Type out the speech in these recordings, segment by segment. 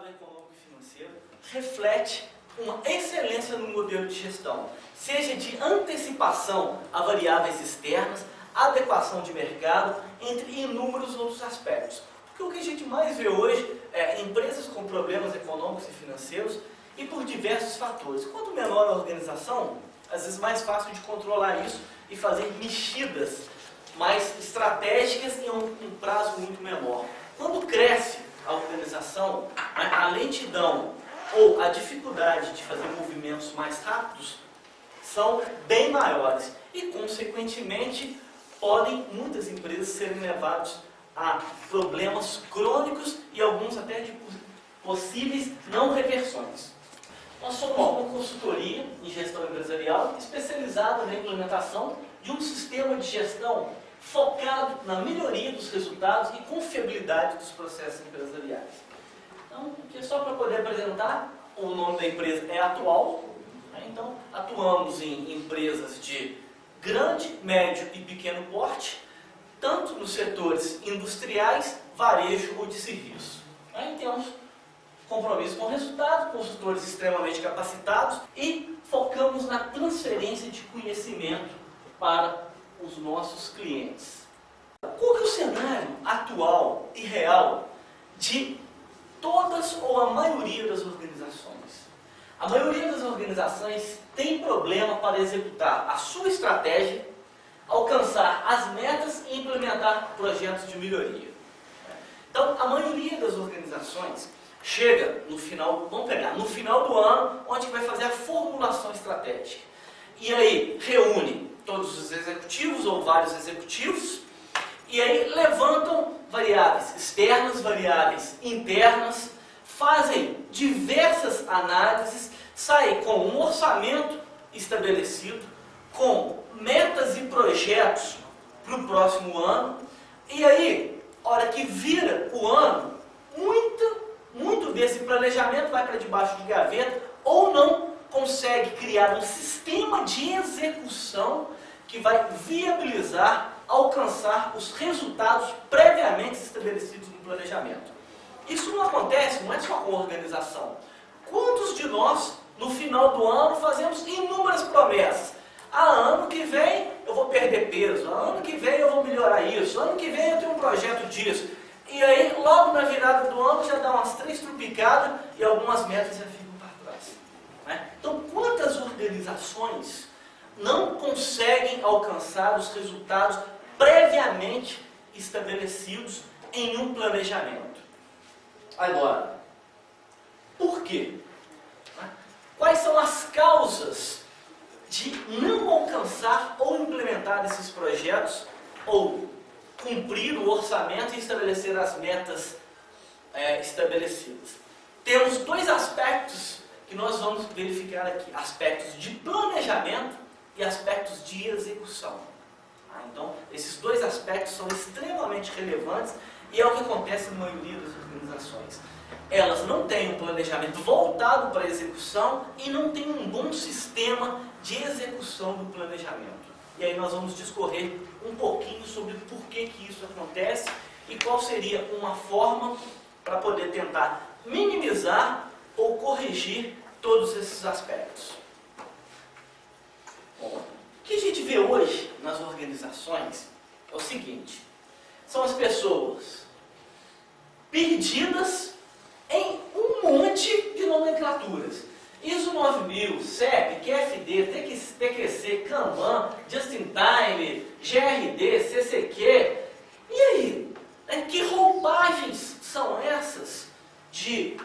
resultado econômico e financeiro reflete uma excelência no modelo de gestão, seja de antecipação a variáveis externas, adequação de mercado, entre inúmeros outros aspectos. Porque o que a gente mais vê hoje é empresas com problemas econômicos e financeiros e por diversos fatores. Quanto menor a organização, às vezes mais fácil de controlar isso e fazer mexidas mais estratégicas em um prazo muito menor. Quando cresce a organização, a lentidão ou a dificuldade de fazer movimentos mais rápidos são bem maiores e, consequentemente, podem muitas empresas serem levadas a problemas crônicos e alguns até de possíveis não reversões. Nós somos uma consultoria em gestão empresarial especializada na implementação de um sistema de gestão focado na melhoria dos resultados e confiabilidade dos processos empresariais. Então, aqui só para poder apresentar, o nome da empresa é Atual. Então, atuamos em empresas de grande, médio e pequeno porte, tanto nos setores industriais, varejo ou de serviço. Aí temos compromisso com o resultado, consultores extremamente capacitados e focamos na transferência de conhecimento para os nossos clientes. Qual é o cenário atual e real de todas ou a maioria das organizações? A maioria das organizações tem problema para executar a sua estratégia, alcançar as metas e implementar projetos de melhoria. Então, a maioria das organizações chega no final, vamos pegar, no final do ano, onde vai fazer a formulação estratégica. E aí, reúne todos os executivos ou vários executivos, e aí levantam variáveis externas, variáveis internas, fazem diversas análises, saem com um orçamento estabelecido, com metas e projetos para o próximo ano, e aí, hora que vira o ano, muito desse planejamento vai para debaixo de gaveta ou não consegue criar um sistema de execução que vai viabilizar, alcançar os resultados previamente estabelecidos no planejamento. Isso não acontece, não é só com organização. Quantos de nós, no final do ano, fazemos inúmeras promessas? Ano que vem eu vou perder peso, ano que vem eu vou melhorar isso, ano que vem eu tenho um projeto disso. E aí, logo na virada do ano, já dá umas 3 trupicadas e algumas metas já ficam para trás. Né? Então, quantas organizações não conseguem alcançar os resultados previamente estabelecidos em um planejamento? Agora, por quê? Quais são as causas de não alcançar ou implementar esses projetos ou cumprir o orçamento e estabelecer as metas estabelecidas? Temos 2 aspectos que nós vamos verificar aqui: aspectos de planejamento e aspectos de execução. Então, esses 2 aspectos são extremamente relevantes e é o que acontece na maioria das organizações. Elas não têm um planejamento voltado para a execução e não têm um bom sistema de execução do planejamento. E aí nós vamos discorrer um pouquinho sobre por que isso acontece e qual seria uma forma para poder tentar minimizar ou corrigir todos esses aspectos. Bom, o que a gente vê hoje nas organizações é o seguinte: são as pessoas perdidas em um monte de nomenclaturas. ISO 9000, CEP, QFD, TQC, Kanban, Just in Time, GRD, CCQ. E aí? Que roupagens são essas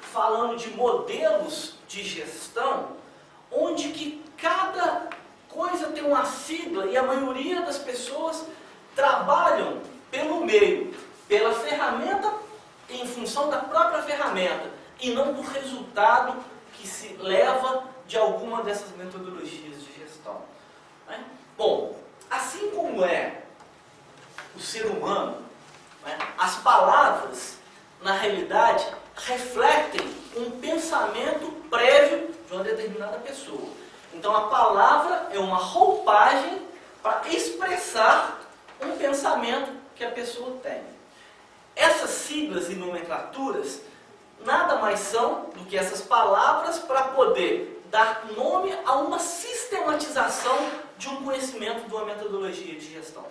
falando de modelos de gestão, onde que cada coisa tem uma sigla e a maioria das pessoas trabalham pelo meio, pela ferramenta, em função da própria ferramenta, e não do resultado que se leva de alguma dessas metodologias de gestão. Bom, assim como é o ser humano, as palavras, na realidade, refletem um pensamento prévio de uma determinada pessoa. Então, a palavra é uma roupagem para expressar um pensamento que a pessoa tem. Essas siglas e nomenclaturas nada mais são do que essas palavras para poder dar nome a uma sistematização de um conhecimento de uma metodologia de gestão.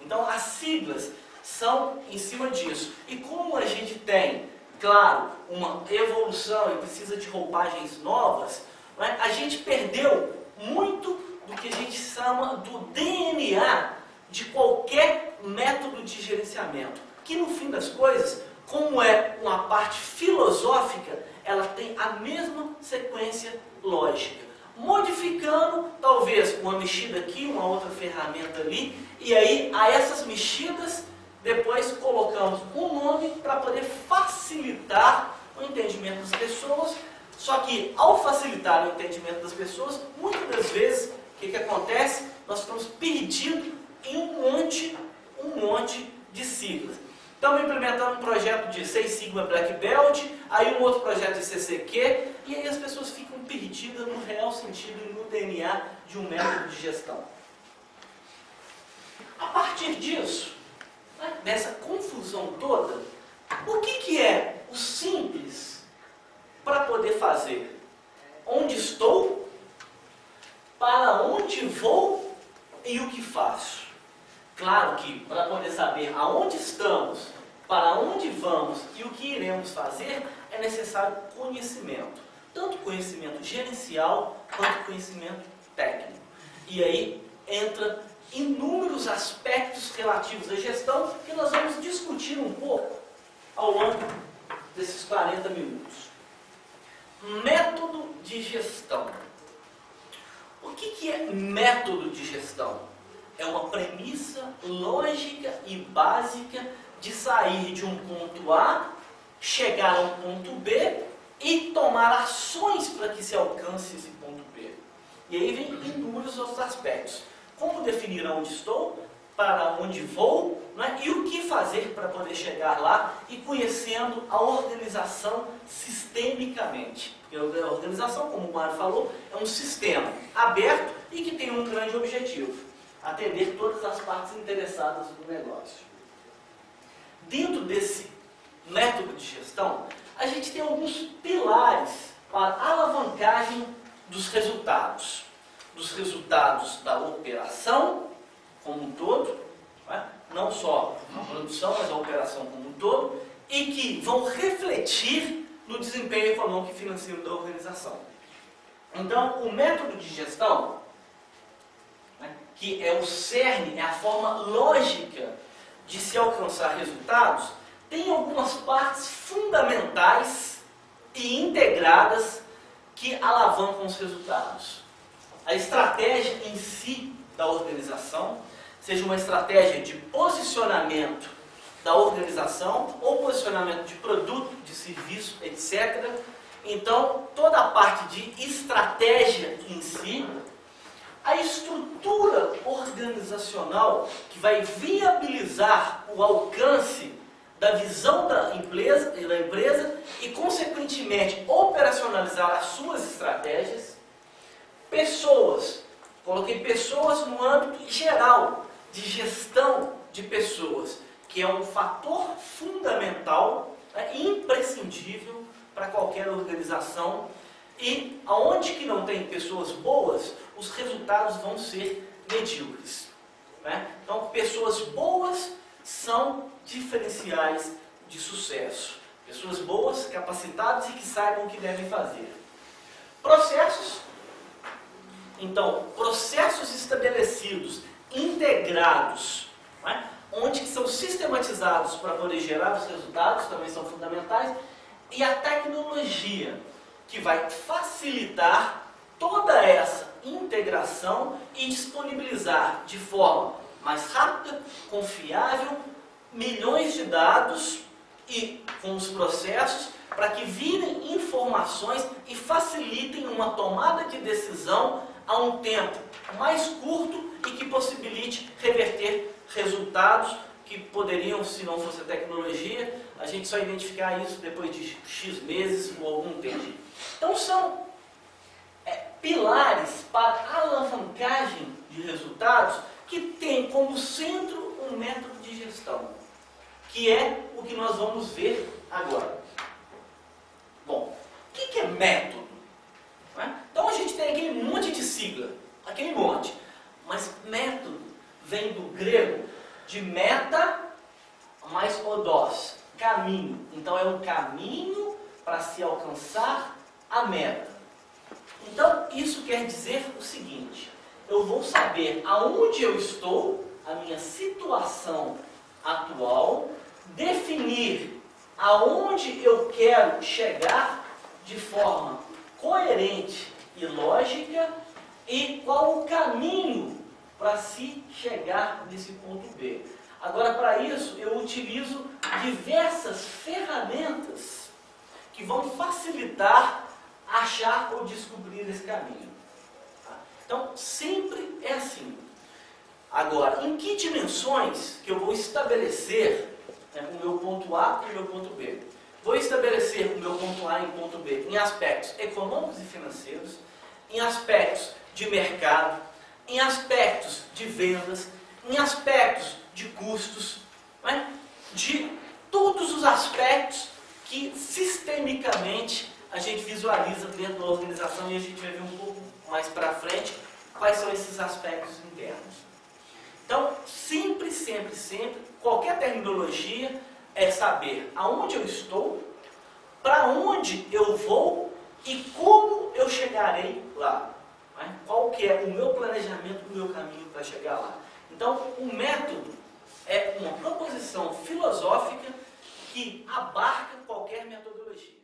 Então, as siglas são em cima disso. E como a gente tem, claro, uma evolução e precisa de roupagens novas, né, a gente perdeu muito do que a gente chama do DNA de qualquer método de gerenciamento. Que no fim das coisas, como é uma parte filosófica, ela tem a mesma sequência lógica. Modificando, talvez, uma mexida aqui, uma outra ferramenta ali, e aí a essas mexidas, depois colocamos um nome para poder facilitar o entendimento das pessoas. Só que, ao facilitar o entendimento das pessoas, muitas das vezes, o que acontece? Nós ficamos perdidos em um monte de siglas. Estamos implementando um projeto de 6 Sigma Black Belt, aí um outro projeto de CCQ, e aí as pessoas ficam perdidas no real sentido e no DNA de um método de gestão. A partir disso, né, dessa confusão toda, o que é o simples para poder fazer? Onde estou, para onde vou e o que faço? Claro que para poder saber aonde estamos, para onde vamos e o que iremos fazer, é necessário conhecimento. Tanto conhecimento gerencial quanto conhecimento técnico. E aí entra inúmeros aspectos relativos à gestão que nós vamos discutir um pouco ao longo desses 40 minutos. Método de gestão. O que é método de gestão? É uma premissa lógica e básica de sair de um ponto A, chegar a um ponto B e tomar ações para que se alcance esse ponto B. E aí vem inúmeros outros aspectos. Como definir onde estou, para onde vou, né, e o que fazer para poder chegar lá, e conhecendo a organização sistemicamente. Porque a organização, como o Mário falou, é um sistema aberto e que tem um grande objetivo: atender todas as partes interessadas do negócio. Dentro desse método de gestão, a gente tem alguns pilares para a alavancagem dos resultados. Dos resultados da operação como um todo, né? Não só a produção, mas a operação como um todo, e que vão refletir no desempenho econômico e financeiro da organização. Então, o método de gestão, que é o cerne, é a forma lógica de se alcançar resultados, tem algumas partes fundamentais e integradas que alavancam os resultados. A estratégia em si da organização, seja uma estratégia de posicionamento da organização, ou posicionamento de produto, de serviço, etc. Então, toda a parte de estratégia em si, a estrutura organizacional que vai viabilizar o alcance da visão da empresa e, consequentemente, operacionalizar as suas estratégias. Pessoas, coloquei pessoas no âmbito geral de gestão de pessoas, que é um fator fundamental, imprescindível para qualquer organização. E aonde que não tem pessoas boas, os resultados vão ser medíocres. Né? Então, pessoas boas são diferenciais de sucesso. Pessoas boas, capacitadas e que saibam o que devem fazer. Processos. Então, processos estabelecidos, integrados, né? Onde que são sistematizados para poder gerar os resultados, também são fundamentais. E a tecnologia, que vai facilitar toda essa integração e disponibilizar de forma mais rápida, confiável, milhões de dados e com os processos para que virem informações e facilitem uma tomada de decisão a um tempo mais curto e que possibilite reverter resultados que poderiam, se não fosse a tecnologia, a gente só identificar isso depois de X meses ou algum tempo. Então são pilares para alavancagem de resultados que tem como centro um método de gestão, que é o que nós vamos ver agora. método. Né? Então a gente tem aquele monte de sigla, aquele monte. Mas método vem do grego de meta mais odos, caminho. Então é um caminho para se alcançar a meta. Então isso quer dizer o seguinte: eu vou saber aonde eu estou, a minha situação atual, definir aonde eu quero chegar de forma coerente e lógica e qual o caminho para se chegar nesse ponto B. Agora, para isso, eu utilizo diversas ferramentas que vão facilitar achar ou descobrir esse caminho. Tá? Então, sempre é assim. Agora, em que dimensões que eu vou estabelecer o meu ponto A e o meu ponto B? Vou estabelecer o meu ponto A e o ponto B em aspectos econômicos e financeiros, em aspectos de mercado, em aspectos de vendas, em aspectos de custos, né? De todos os aspectos que sistemicamente a gente visualiza dentro da organização, e a gente vai ver um pouco mais para frente quais são esses aspectos internos. Então, sempre, qualquer terminologia é saber aonde eu estou, para onde eu vou e como eu chegarei lá. Né? Qual que é o meu planejamento, o meu caminho para chegar lá. Então, o método é uma proposição filosófica que abarca qualquer metodologia.